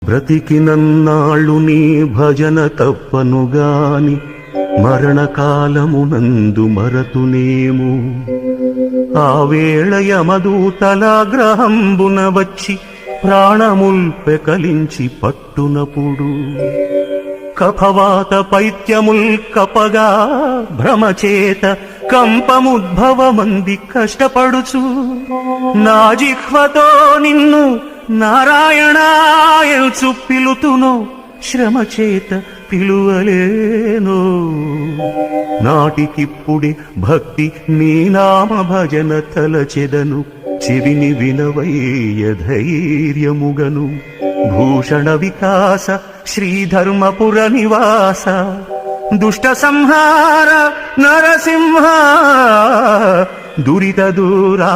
బ్రతికినన్నాళ్ళు నీ భజన తప్పనుగాని మరణకాలమునందు మరతునేము. ఆ వేళ యమదూతలాగ్రహంబున వచ్చి ప్రాణముల్ పెకలించి పట్టునప్పుడు కఫవాత పైత్యముల్ కపగా భ్రమచేత కంపముద్భవమంది కష్టపడుచు నా జిహ్వతో నిన్ను నారాయణాయల్చు పిలుతునో శ్రమచేత పిలువలేనో. నాటికిప్పుడే భక్తి నీ నామ భజన తలచెదను చెవిని వినవయ్య ధైర్యముగను. భూషణ వికాస శ్రీధర్మపుర నివాస దుష్ట సంహార నరసింహ దురిత దూరా.